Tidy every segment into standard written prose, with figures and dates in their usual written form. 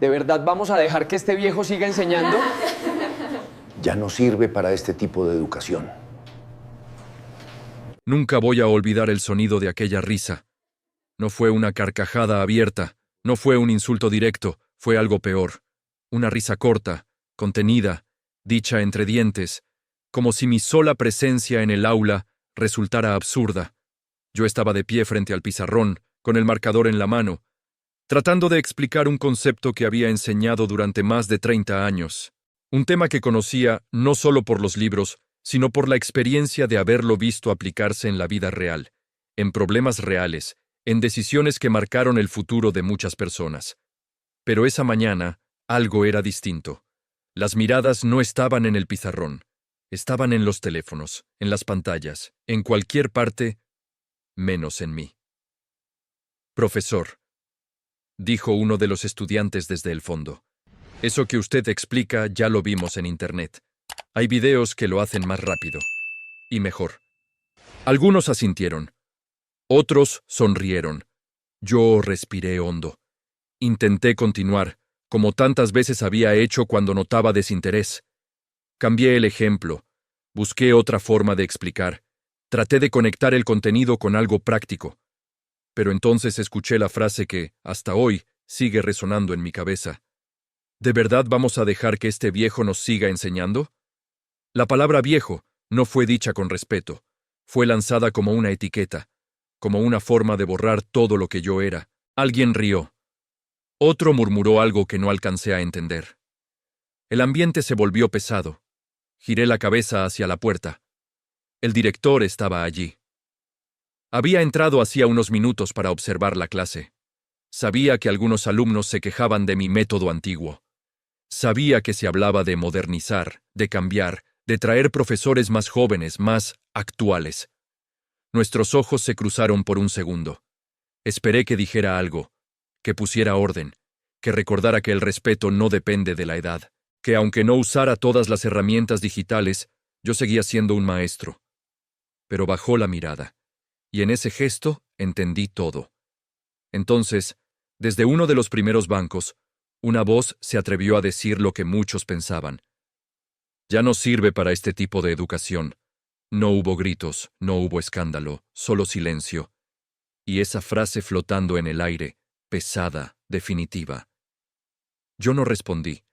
¿De verdad vamos a dejar que este viejo siga enseñando? Ya no sirve para este tipo de educación. Nunca voy a olvidar el sonido de aquella risa. No fue una carcajada abierta, no fue un insulto directo, fue algo peor. Una risa corta, contenida, dicha entre dientes, como si mi sola presencia en el aula resultara absurda. Yo estaba de pie frente al pizarrón, con el marcador en la mano, tratando de explicar un concepto que había enseñado durante más de 30 años. Un tema que conocía no solo por los libros, sino por la experiencia de haberlo visto aplicarse en la vida real, en problemas reales, en decisiones que marcaron el futuro de muchas personas. Pero esa mañana, algo era distinto. Las miradas no estaban en el pizarrón, estaban en los teléfonos, en las pantallas, en cualquier parte, menos en mí. Profesor, dijo uno de los estudiantes desde el fondo. Eso que usted explica ya lo vimos en Internet. Hay videos que lo hacen más rápido. Y mejor. Algunos asintieron. Otros sonrieron. Yo respiré hondo. Intenté continuar, como tantas veces había hecho cuando notaba desinterés. Cambié el ejemplo. Busqué otra forma de explicar. Traté de conectar el contenido con algo práctico. Pero entonces escuché la frase que, hasta hoy, sigue resonando en mi cabeza. ¿De verdad vamos a dejar que este viejo nos siga enseñando? La palabra viejo no fue dicha con respeto. Fue lanzada como una etiqueta, como una forma de borrar todo lo que yo era. Alguien rió. Otro murmuró algo que no alcancé a entender. El ambiente se volvió pesado. Giré la cabeza hacia la puerta. El director estaba allí. Había entrado hacía unos minutos para observar la clase. Sabía que algunos alumnos se quejaban de mi método antiguo. Sabía que se hablaba de modernizar, de cambiar, de traer profesores más jóvenes, más actuales. Nuestros ojos se cruzaron por un segundo. Esperé que dijera algo, que pusiera orden, que recordara que el respeto no depende de la edad, que aunque no usara todas las herramientas digitales, yo seguía siendo un maestro. Pero bajó la mirada, y en ese gesto entendí todo. Entonces, desde uno de los primeros bancos, una voz se atrevió a decir lo que muchos pensaban. Ya no sirve para este tipo de educación. No hubo gritos, no hubo escándalo, solo silencio. Y esa frase flotando en el aire, pesada, definitiva. Yo no respondí.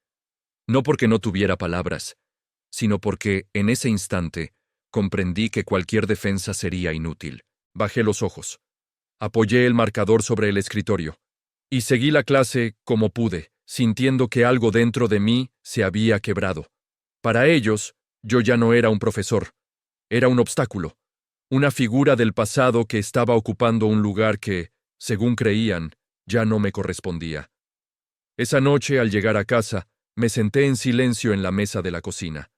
No porque no tuviera palabras, sino porque, en ese instante, comprendí que cualquier defensa sería inútil. Bajé los ojos. Apoyé el marcador sobre el escritorio. Y seguí la clase como pude, sintiendo que algo dentro de mí se había quebrado. Para ellos, yo ya no era un profesor. Era un obstáculo. Una figura del pasado que estaba ocupando un lugar que, según creían, ya no me correspondía. Esa noche, al llegar a casa, me senté en silencio en la mesa de la cocina.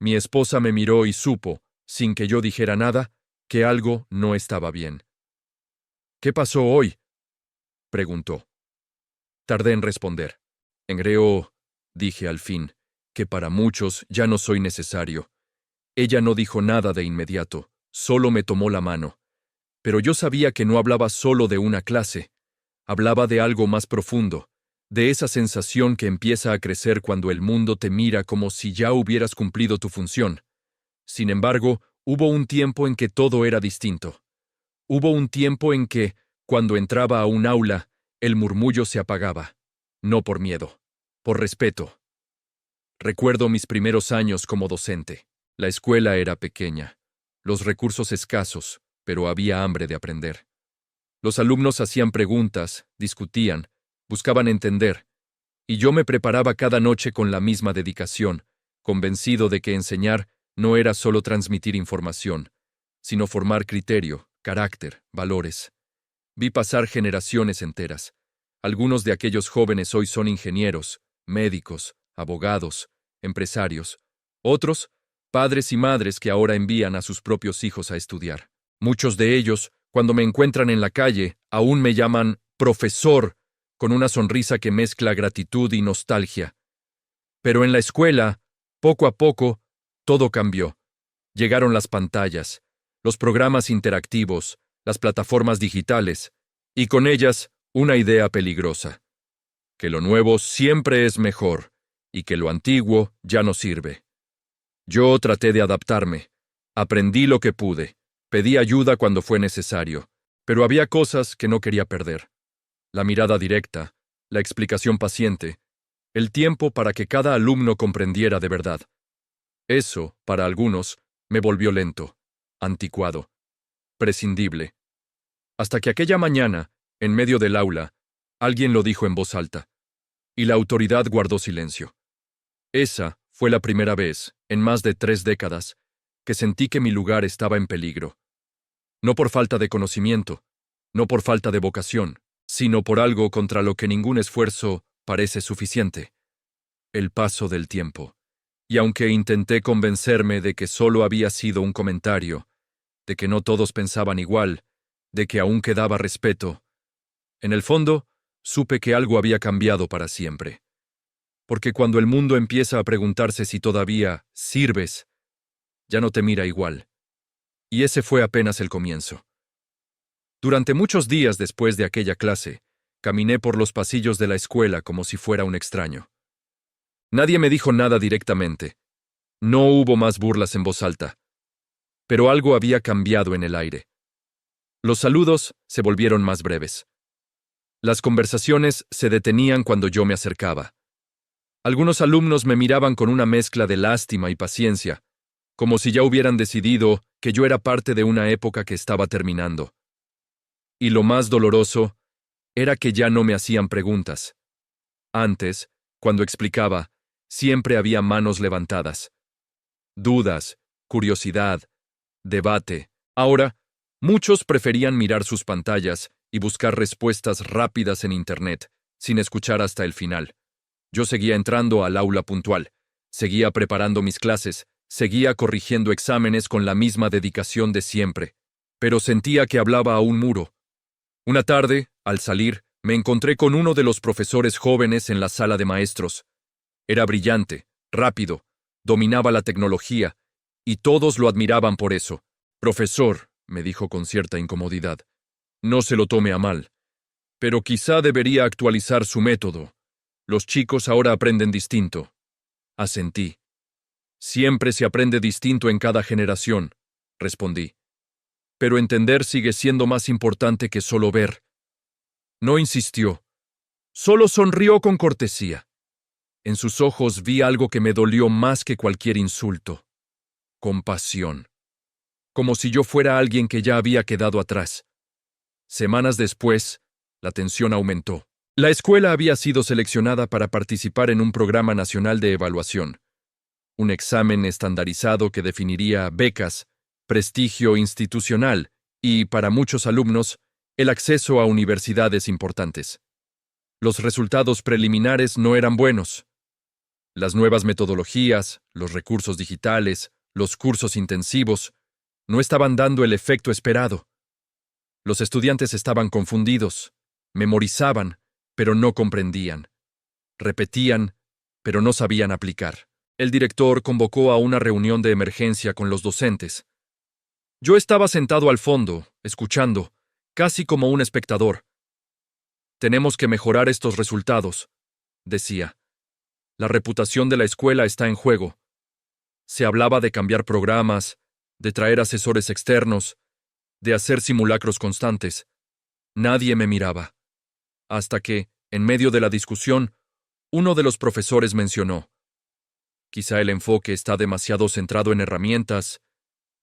Mi esposa me miró y supo, sin que yo dijera nada, que algo no estaba bien. ¿Qué pasó hoy?, preguntó. Tardé en responder. Creo, dije al fin, que para muchos ya no soy necesario. Ella no dijo nada de inmediato, solo me tomó la mano. Pero yo sabía que no hablaba solo de una clase. Hablaba de algo más profundo, de esa sensación que empieza a crecer cuando el mundo te mira como si ya hubieras cumplido tu función. Sin embargo, hubo un tiempo en que todo era distinto. Hubo un tiempo en que, cuando entraba a un aula, el murmullo se apagaba. No por miedo, por respeto. Recuerdo mis primeros años como docente. La escuela era pequeña, los recursos escasos, pero había hambre de aprender. Los alumnos hacían preguntas, discutían, buscaban entender, y yo me preparaba cada noche con la misma dedicación, convencido de que enseñar no era solo transmitir información, sino formar criterio, carácter, valores. Vi pasar generaciones enteras. Algunos de aquellos jóvenes hoy son ingenieros, médicos, abogados, empresarios. Otros, padres y madres que ahora envían a sus propios hijos a estudiar. Muchos de ellos, cuando me encuentran en la calle, aún me llaman profesor, con una sonrisa que mezcla gratitud y nostalgia. Pero en la escuela, poco a poco, todo cambió. Llegaron las pantallas, los programas interactivos, las plataformas digitales, y con ellas, una idea peligrosa. que lo nuevo siempre es mejor y que lo antiguo ya no sirve. Yo traté de adaptarme, aprendí lo que pude, pedí ayuda cuando fue necesario, pero había cosas que no quería perder. La mirada directa, la explicación paciente, el tiempo para que cada alumno comprendiera de verdad. Eso, para algunos, me volvió lento, anticuado, prescindible. Hasta que aquella mañana, en medio del aula, alguien lo dijo en voz alta, y la autoridad guardó silencio. Esa fue la primera vez, en más de 3 décadas, que sentí que mi lugar estaba en peligro. No por falta de conocimiento, no por falta de vocación, sino por algo contra lo que ningún esfuerzo parece suficiente: el paso del tiempo. Y aunque intenté convencerme de que solo había sido un comentario, de que no todos pensaban igual, de que aún quedaba respeto, en el fondo, supe que algo había cambiado para siempre. Porque cuando el mundo empieza a preguntarse si todavía sirves, ya no te mira igual. Y ese fue apenas el comienzo. Durante muchos días después de aquella clase, caminé por los pasillos de la escuela como si fuera un extraño. Nadie me dijo nada directamente. No hubo más burlas en voz alta. Pero algo había cambiado en el aire. Los saludos se volvieron más breves. Las conversaciones se detenían cuando yo me acercaba. Algunos alumnos me miraban con una mezcla de lástima y paciencia, como si ya hubieran decidido que yo era parte de una época que estaba terminando. Y lo más doloroso era que ya no me hacían preguntas. Antes, cuando explicaba, siempre había manos levantadas. Dudas, curiosidad, debate. Ahora, muchos preferían mirar sus pantallas y buscar respuestas rápidas en Internet, sin escuchar hasta el final. Yo seguía entrando al aula puntual, seguía preparando mis clases, seguía corrigiendo exámenes con la misma dedicación de siempre, pero sentía que hablaba a un muro. Una tarde, al salir, me encontré con uno de los profesores jóvenes en la sala de maestros. Era brillante, rápido, dominaba la tecnología, y todos lo admiraban por eso. «Profesor», me dijo con cierta incomodidad, «no se lo tome a mal, pero quizá debería actualizar su método. Los chicos ahora aprenden distinto». Asentí. «Siempre se aprende distinto en cada generación», respondí. «Pero entender sigue siendo más importante que solo ver». No insistió. Solo sonrió con cortesía. En sus ojos vi algo que me dolió más que cualquier insulto: compasión. Como si yo fuera alguien que ya había quedado atrás. Semanas después, la tensión aumentó. La escuela había sido seleccionada para participar en un programa nacional de evaluación, un examen estandarizado que definiría becas, prestigio institucional y, para muchos alumnos, el acceso a universidades importantes. Los resultados preliminares no eran buenos. Las nuevas metodologías, los recursos digitales, los cursos intensivos, no estaban dando el efecto esperado. Los estudiantes estaban confundidos, memorizaban, pero no comprendían. Repetían, pero no sabían aplicar. El director convocó a una reunión de emergencia con los docentes. Yo estaba sentado al fondo, escuchando, casi como un espectador. «Tenemos que mejorar estos resultados», decía. «La reputación de la escuela está en juego». Se hablaba de cambiar programas, de traer asesores externos, de hacer simulacros constantes. Nadie me miraba. Hasta que, en medio de la discusión, uno de los profesores mencionó: «Quizá el enfoque está demasiado centrado en herramientas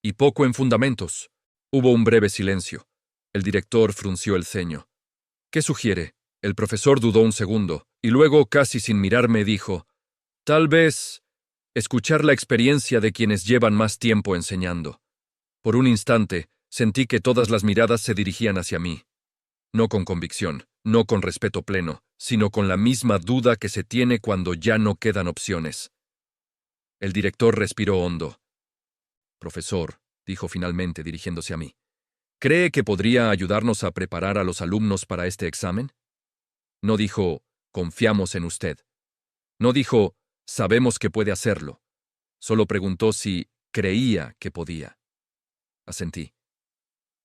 y poco en fundamentos». Hubo un breve silencio. El director frunció el ceño. «¿Qué sugiere?». El profesor dudó un segundo, y luego, casi sin mirarme, dijo: «Tal vez escuchar la experiencia de quienes llevan más tiempo enseñando». Por un instante, sentí que todas las miradas se dirigían hacia mí. No con convicción, no con respeto pleno, sino con la misma duda que se tiene cuando ya no quedan opciones. El director respiró hondo. «Profesor», dijo finalmente dirigiéndose a mí, «¿cree que podría ayudarnos a preparar a los alumnos para este examen?». No dijo: «Confiamos en usted». No dijo: «Sabemos que puede hacerlo». Solo preguntó si creía que podía. Asentí.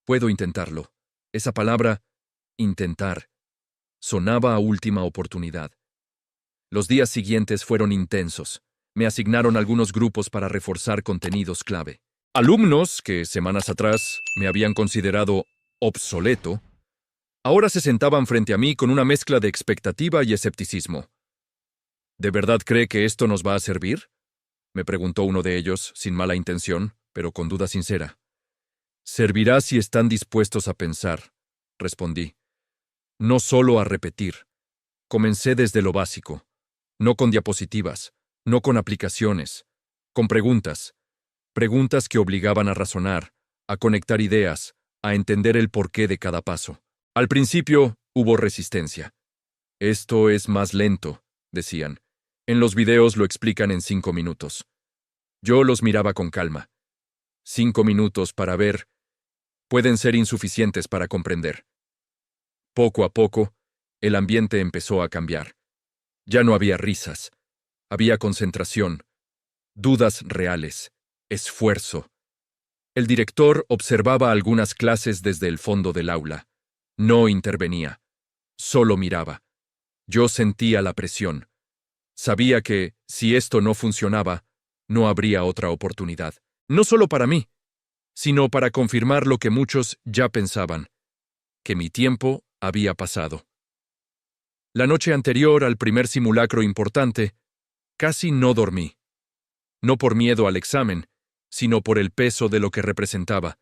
«Puedo intentarlo». Esa palabra, intentar, sonaba a última oportunidad. Los días siguientes fueron intensos. Me asignaron algunos grupos para reforzar contenidos clave. Alumnos que semanas atrás me habían considerado obsoleto, ahora se sentaban frente a mí con una mezcla de expectativa y escepticismo. ¿De verdad cree que esto nos va a servir?, me preguntó uno de ellos, sin mala intención, pero con duda sincera. Servirá si están dispuestos a pensar, respondí. No solo a repetir. Comencé desde lo básico, no con diapositivas, no con aplicaciones, con preguntas. Preguntas que obligaban a razonar, a conectar ideas, a entender el porqué de cada paso. Al principio hubo resistencia. Esto es más lento, decían. En los videos lo explican en 5 minutos. Yo los miraba con calma. 5 minutos para ver pueden ser insuficientes para comprender. Poco a poco, el ambiente empezó a cambiar. Ya no había risas. Había concentración, dudas reales, esfuerzo. El director observaba algunas clases desde el fondo del aula. No intervenía. Solo miraba. Yo sentía la presión. Sabía que, si esto no funcionaba, no habría otra oportunidad. No solo para mí, sino para confirmar lo que muchos ya pensaban, que mi tiempo había pasado. La noche anterior al primer simulacro importante, casi no dormí. No por miedo al examen, sino por el peso de lo que representaba.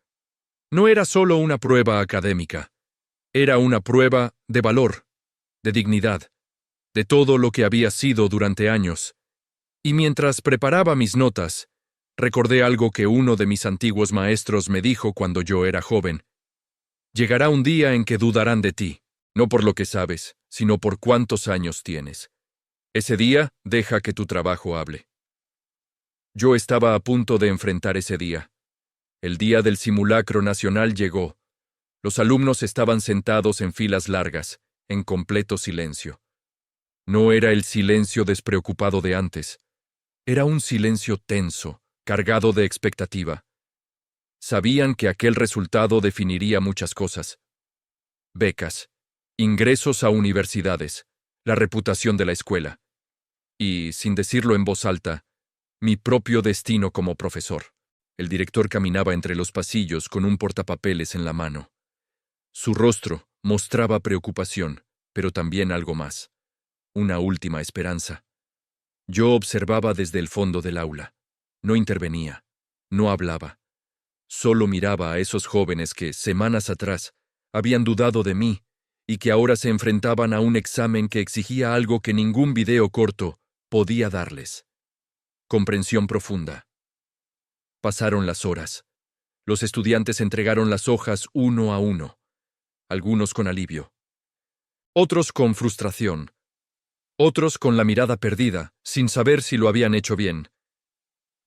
No era solo una prueba académica, era una prueba de valor, de dignidad, de todo lo que había sido durante años. Y mientras preparaba mis notas, recordé algo que uno de mis antiguos maestros me dijo cuando yo era joven. Llegará un día en que dudarán de ti, no por lo que sabes, sino por cuántos años tienes. Ese día, deja que tu trabajo hable. Yo estaba a punto de enfrentar ese día. El día del simulacro nacional llegó. Los alumnos estaban sentados en filas largas, en completo silencio. No era el silencio despreocupado de antes. Era un silencio tenso, cargado de expectativa. Sabían que aquel resultado definiría muchas cosas. Becas, ingresos a universidades, la reputación de la escuela. Y, sin decirlo en voz alta, mi propio destino como profesor. El director caminaba entre los pasillos con un portapapeles en la mano. Su rostro mostraba preocupación, pero también algo más. Una última esperanza. Yo observaba desde el fondo del aula. No intervenía, no hablaba. Solo miraba a esos jóvenes que, semanas atrás, habían dudado de mí y que ahora se enfrentaban a un examen que exigía algo que ningún video corto podía darles. Comprensión profunda. Pasaron las horas. Los estudiantes entregaron las hojas uno a uno, algunos con alivio, otros con frustración, otros con la mirada perdida, sin saber si lo habían hecho bien.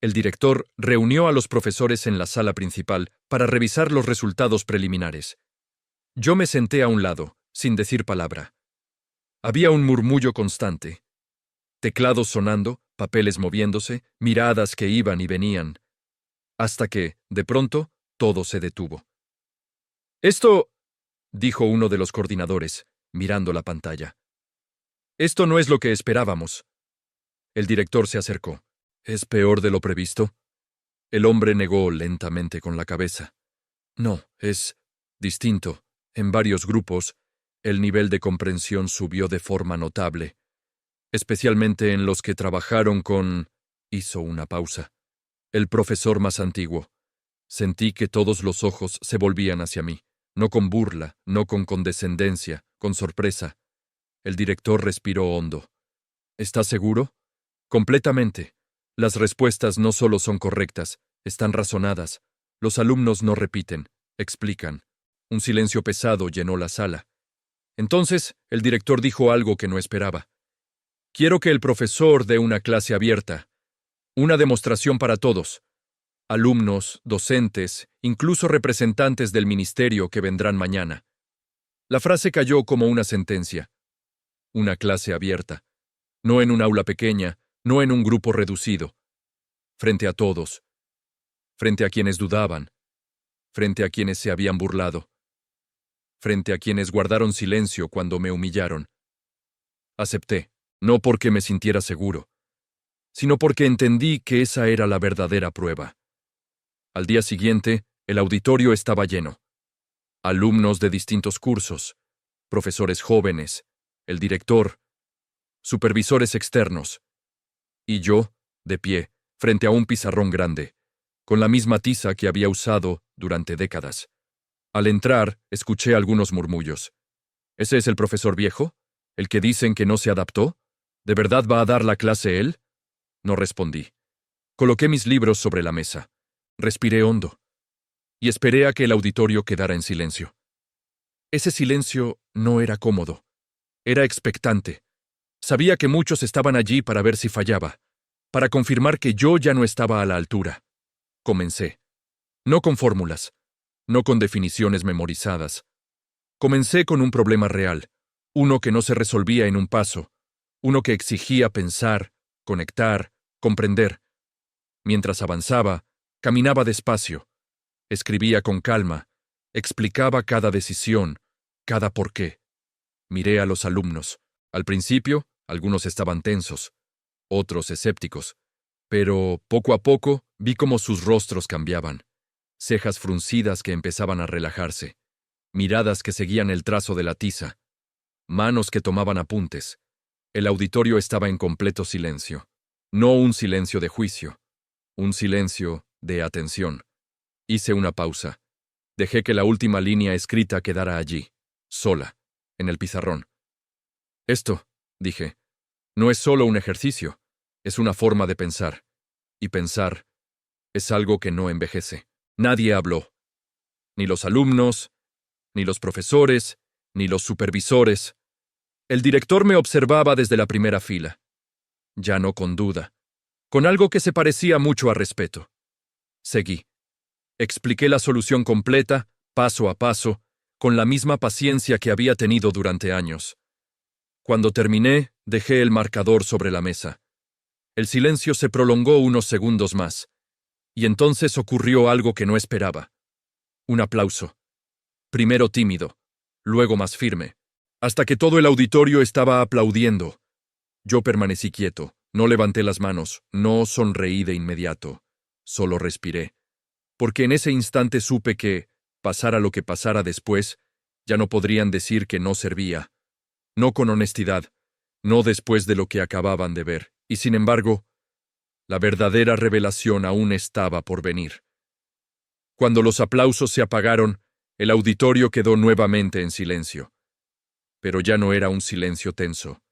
El director reunió a los profesores en la sala principal para revisar los resultados preliminares. Yo me senté a un lado, sin decir palabra. Había un murmullo constante. Teclados sonando, papeles moviéndose, miradas que iban y venían. Hasta que, de pronto, todo se detuvo. «Esto», dijo uno de los coordinadores, mirando la pantalla. «Esto no es lo que esperábamos». El director se acercó. «¿Es peor de lo previsto?» El hombre negó lentamente con la cabeza. «No, es distinto. En varios grupos, el nivel de comprensión subió de forma notable, especialmente en los que trabajaron con...» Hizo una pausa. El profesor más antiguo. Sentí que todos los ojos se volvían hacia mí, no con burla, no con condescendencia, con sorpresa. El director respiró hondo. «¿Estás seguro?» «Completamente. Las respuestas no solo son correctas, están razonadas. Los alumnos no repiten, explican». Un silencio pesado llenó la sala. Entonces, el director dijo algo que no esperaba. «Quiero que el profesor dé una clase abierta, una demostración para todos. Alumnos, docentes, incluso representantes del ministerio que vendrán mañana». La frase cayó como una sentencia. Una clase abierta. No en un aula pequeña, no en un grupo reducido. Frente a todos. Frente a quienes dudaban. Frente a quienes se habían burlado. Frente a quienes guardaron silencio cuando me humillaron. Acepté. No porque me sintiera seguro, sino porque entendí que esa era la verdadera prueba. Al día siguiente, el auditorio estaba lleno. Alumnos de distintos cursos, profesores jóvenes, el director, supervisores externos, y yo, de pie, frente a un pizarrón grande, con la misma tiza que había usado durante décadas. Al entrar, escuché algunos murmullos. ¿Ese es el profesor viejo? ¿El que dicen que no se adaptó? ¿De verdad va a dar la clase él? No respondí. Coloqué mis libros sobre la mesa. Respiré hondo. Y esperé a que el auditorio quedara en silencio. Ese silencio no era cómodo. Era expectante. Sabía que muchos estaban allí para ver si fallaba, para confirmar que yo ya no estaba a la altura. Comencé. No con fórmulas, no con definiciones memorizadas. Comencé con un problema real, uno que no se resolvía en un paso, uno que exigía pensar, conectar, comprender. Mientras avanzaba, caminaba despacio, escribía con calma, explicaba cada decisión, cada porqué. Miré a los alumnos. Al principio, algunos estaban tensos, otros escépticos, pero poco a poco vi cómo sus rostros cambiaban, cejas fruncidas que empezaban a relajarse, miradas que seguían el trazo de la tiza, manos que tomaban apuntes. El auditorio estaba en completo silencio, no un silencio de juicio, un silencio de atención. Hice una pausa. Dejé que la última línea escrita quedara allí, sola, en el pizarrón. Esto, dije, no es solo un ejercicio, es una forma de pensar. Y pensar es algo que no envejece. Nadie habló. Ni los alumnos, ni los profesores, ni los supervisores. El director me observaba desde la primera fila. Ya no con duda, con algo que se parecía mucho a respeto. Seguí. Expliqué la solución completa, paso a paso, con la misma paciencia que había tenido durante años. Cuando terminé, dejé el marcador sobre la mesa. El silencio se prolongó unos segundos más, y entonces ocurrió algo que no esperaba. Un aplauso. Primero tímido, luego más firme, hasta que todo el auditorio estaba aplaudiendo. Yo permanecí quieto, no levanté las manos, no sonreí de inmediato, solo respiré. Porque en ese instante supe que, pasara lo que pasara después, ya no podrían decir que no servía. No con honestidad, no después de lo que acababan de ver, y sin embargo, la verdadera revelación aún estaba por venir. Cuando los aplausos se apagaron, el auditorio quedó nuevamente en silencio. Pero ya no era un silencio tenso.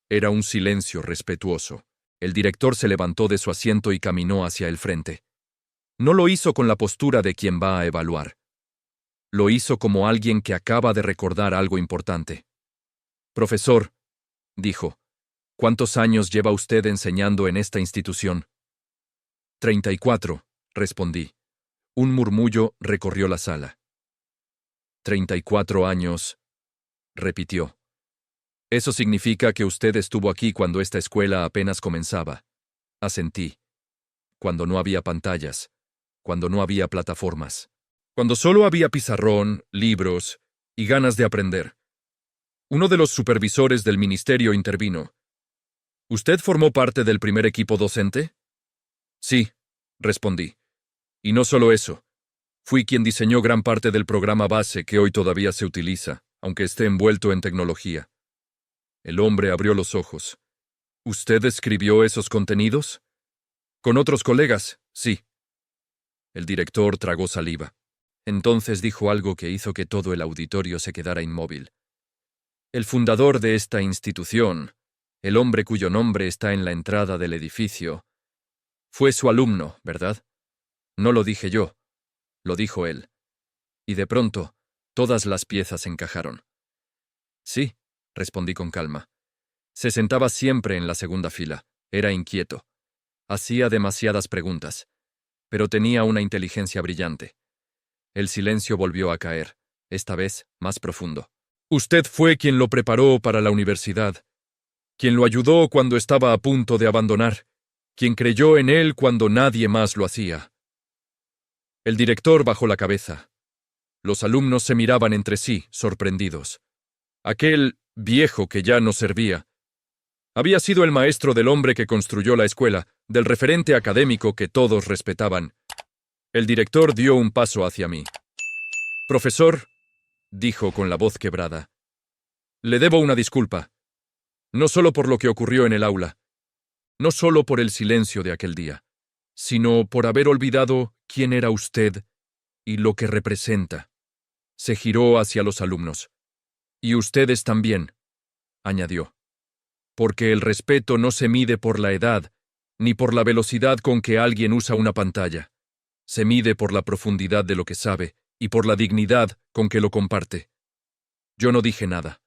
Era un silencio respetuoso. El director se levantó de su asiento y caminó hacia el frente. No lo hizo con la postura de quien va a evaluar. Lo hizo como alguien que acaba de recordar algo importante. Profesor, dijo, ¿cuántos años lleva usted enseñando en esta institución? 34, respondí. Un murmullo recorrió la sala. 34 años, repitió. Eso significa que usted estuvo aquí cuando esta escuela apenas comenzaba. Asentí. Cuando no había pantallas, cuando no había plataformas, cuando solo había pizarrón, libros y ganas de aprender. Uno de los supervisores del ministerio intervino. ¿Usted formó parte del primer equipo docente? Sí, respondí. Y no solo eso. Fui quien diseñó gran parte del programa base que hoy todavía se utiliza, aunque esté envuelto en tecnología. El hombre abrió los ojos. ¿Usted escribió esos contenidos? Con otros colegas, sí. El director tragó saliva. Entonces dijo algo que hizo que todo el auditorio se quedara inmóvil. El fundador de esta institución, el hombre cuyo nombre está en la entrada del edificio, fue su alumno, ¿verdad? No lo dije yo, lo dijo él. Y de pronto, todas las piezas encajaron. Sí, respondí con calma. Se sentaba siempre en la segunda fila, era inquieto. Hacía demasiadas preguntas, pero tenía una inteligencia brillante. El silencio volvió a caer, esta vez más profundo. Usted fue quien lo preparó para la universidad, quien lo ayudó cuando estaba a punto de abandonar, quien creyó en él cuando nadie más lo hacía. El director bajó la cabeza. Los alumnos se miraban entre sí, sorprendidos. Aquel viejo que ya no servía Había sido el maestro del hombre que construyó la escuela, del referente académico que todos respetaban. El director dio un paso hacia mí. «Profesor», dijo con la voz quebrada, «le debo una disculpa, no solo por lo que ocurrió en el aula, no solo por el silencio de aquel día, sino por haber olvidado quién era usted y lo que representa». Se giró hacia los alumnos. «Y ustedes también», añadió, «porque el respeto no se mide por la edad, ni por la velocidad con que alguien usa una pantalla. Se mide por la profundidad de lo que sabe y por la dignidad con que lo comparte». Yo no dije nada,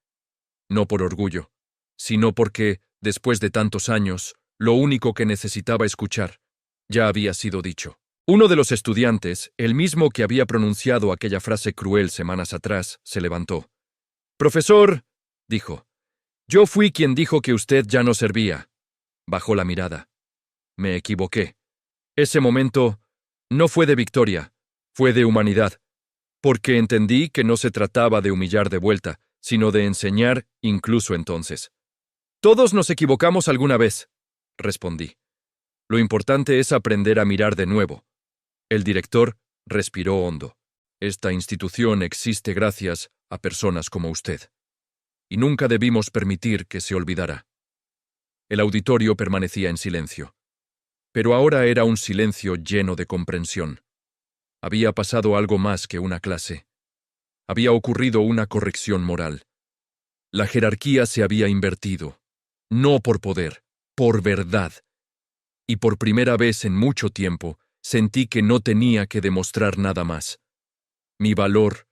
no por orgullo, sino porque, después de tantos años, lo único que necesitaba escuchar ya había sido dicho. Uno de los estudiantes, el mismo que había pronunciado aquella frase cruel semanas atrás, se levantó. «Profesor», dijo, «yo fui quien dijo que usted ya no servía». Bajó la mirada. Me equivoqué. Ese momento no fue de victoria, fue de humanidad, porque entendí que no se trataba de humillar de vuelta, sino de enseñar incluso entonces. «Todos nos equivocamos alguna vez», respondí. «Lo importante es aprender a mirar de nuevo». El director respiró hondo. «Esta institución existe gracias a personas como usted, y nunca debimos permitir que se olvidara». El auditorio permanecía en silencio. Pero ahora era un silencio lleno de comprensión. Había pasado algo más que una clase. Había ocurrido una corrección moral. La jerarquía se había invertido, no por poder, por verdad. Y por primera vez en mucho tiempo, sentí que no tenía que demostrar nada más. Mi valor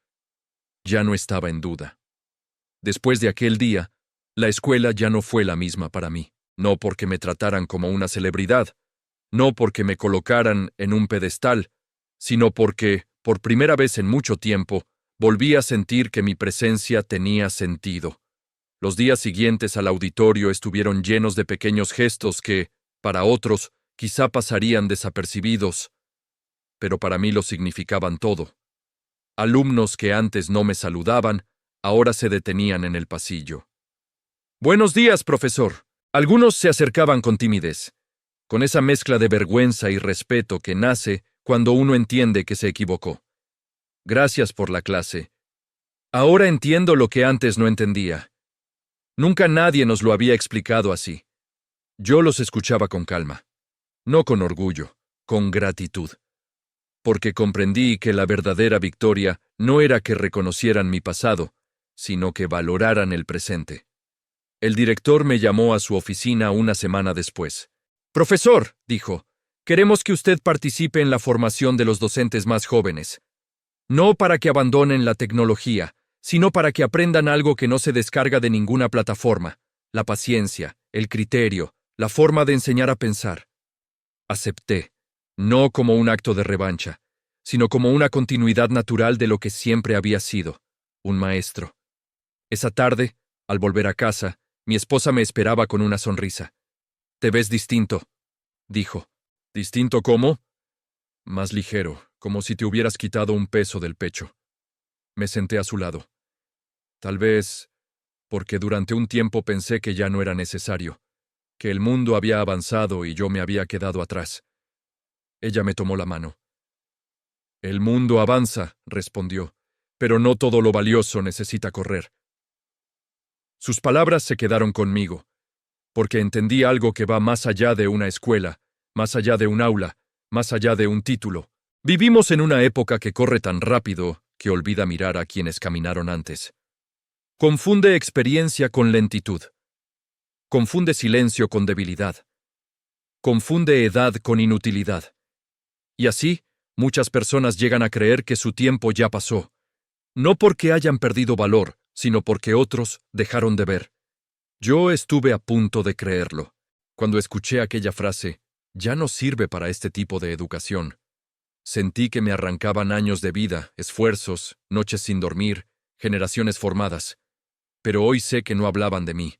ya no estaba en duda. Después de aquel día, la escuela ya no fue la misma para mí, no porque me trataran como una celebridad, no porque me colocaran en un pedestal, sino porque, por primera vez en mucho tiempo, volví a sentir que mi presencia tenía sentido. Los días siguientes al auditorio estuvieron llenos de pequeños gestos que, para otros, quizá pasarían desapercibidos, pero para mí lo significaban todo. Alumnos que antes no me saludaban, ahora se detenían en el pasillo. «Buenos días, profesor». Algunos se acercaban con timidez, con esa mezcla de vergüenza y respeto que nace cuando uno entiende que se equivocó. «Gracias por la clase. Ahora entiendo lo que antes no entendía. Nunca nadie nos lo había explicado así». Yo los escuchaba con calma, no con orgullo, con gratitud, porque comprendí que la verdadera victoria no era que reconocieran mi pasado, sino que valoraran el presente. El director me llamó a su oficina una semana después. «Profesor», dijo, «queremos que usted participe en la formación de los docentes más jóvenes. No para que abandonen la tecnología, sino para que aprendan algo que no se descarga de ninguna plataforma: la paciencia, el criterio, la forma de enseñar a pensar». Acepté, no como un acto de revancha, sino como una continuidad natural de lo que siempre había sido, un maestro. Esa tarde, al volver a casa, mi esposa me esperaba con una sonrisa. «Te ves distinto», dijo. «¿Distinto cómo?» «Más ligero, como si te hubieras quitado un peso del pecho». Me senté a su lado. Tal vez porque durante un tiempo pensé que ya no era necesario, que el mundo había avanzado y yo me había quedado atrás. Ella me tomó la mano. «El mundo avanza», respondió, «pero no todo lo valioso necesita correr». Sus palabras se quedaron conmigo, porque entendí algo que va más allá de una escuela, más allá de un aula, más allá de un título. Vivimos en una época que corre tan rápido que olvida mirar a quienes caminaron antes. Confunde experiencia con lentitud. Confunde silencio con debilidad. Confunde edad con inutilidad. Y así, muchas personas llegan a creer que su tiempo ya pasó, no porque hayan perdido valor, sino porque otros dejaron de ver. Yo estuve a punto de creerlo. Cuando escuché aquella frase, «ya no sirve para este tipo de educación», sentí que me arrancaban años de vida, esfuerzos, noches sin dormir, generaciones formadas. Pero hoy sé que no hablaban de mí.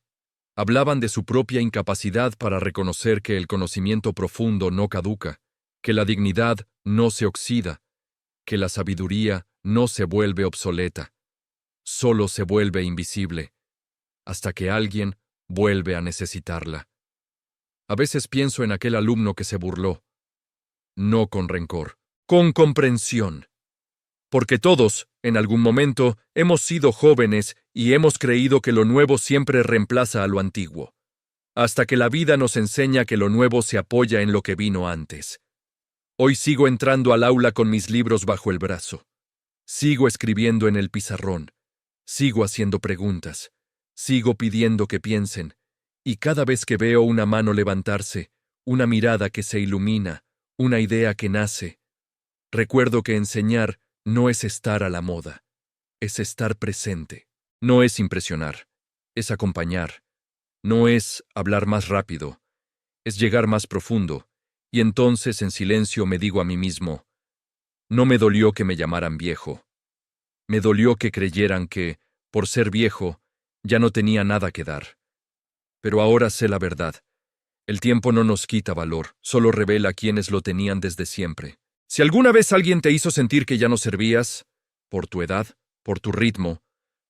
Hablaban de su propia incapacidad para reconocer que el conocimiento profundo no caduca, que la dignidad no se oxida, que la sabiduría no se vuelve obsoleta, solo se vuelve invisible, hasta que alguien vuelve a necesitarla. A veces pienso en aquel alumno que se burló. No con rencor, con comprensión. Porque todos, en algún momento, hemos sido jóvenes y hemos creído que lo nuevo siempre reemplaza a lo antiguo, hasta que la vida nos enseña que lo nuevo se apoya en lo que vino antes. Hoy sigo entrando al aula con mis libros bajo el brazo. Sigo escribiendo en el pizarrón. Sigo haciendo preguntas. Sigo pidiendo que piensen. Y cada vez que veo una mano levantarse, una mirada que se ilumina, una idea que nace, recuerdo que enseñar no es estar a la moda, es estar presente. No es impresionar, es acompañar. No es hablar más rápido, es llegar más profundo. Y entonces en silencio me digo a mí mismo, no me dolió que me llamaran viejo. Me dolió que creyeran que, por ser viejo, ya no tenía nada que dar. Pero ahora sé la verdad. El tiempo no nos quita valor, solo revela quienes lo tenían desde siempre. Si alguna vez alguien te hizo sentir que ya no servías, por tu edad, por tu ritmo,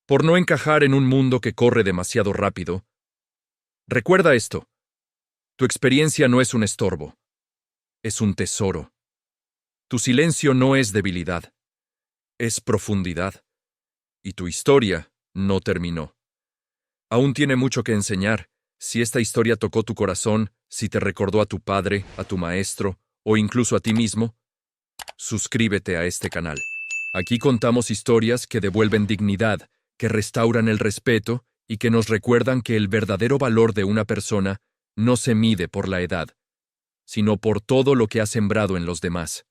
por no encajar en un mundo que corre demasiado rápido, recuerda esto. Tu experiencia no es un estorbo, es un tesoro. Tu silencio no es debilidad, es profundidad. Y tu historia no terminó. Aún tiene mucho que enseñar. Si esta historia tocó tu corazón, si te recordó a tu padre, a tu maestro, o incluso a ti mismo, suscríbete a este canal. Aquí contamos historias que devuelven dignidad, que restauran el respeto y que nos recuerdan que el verdadero valor de una persona no se mide por la edad, sino por todo lo que ha sembrado en los demás.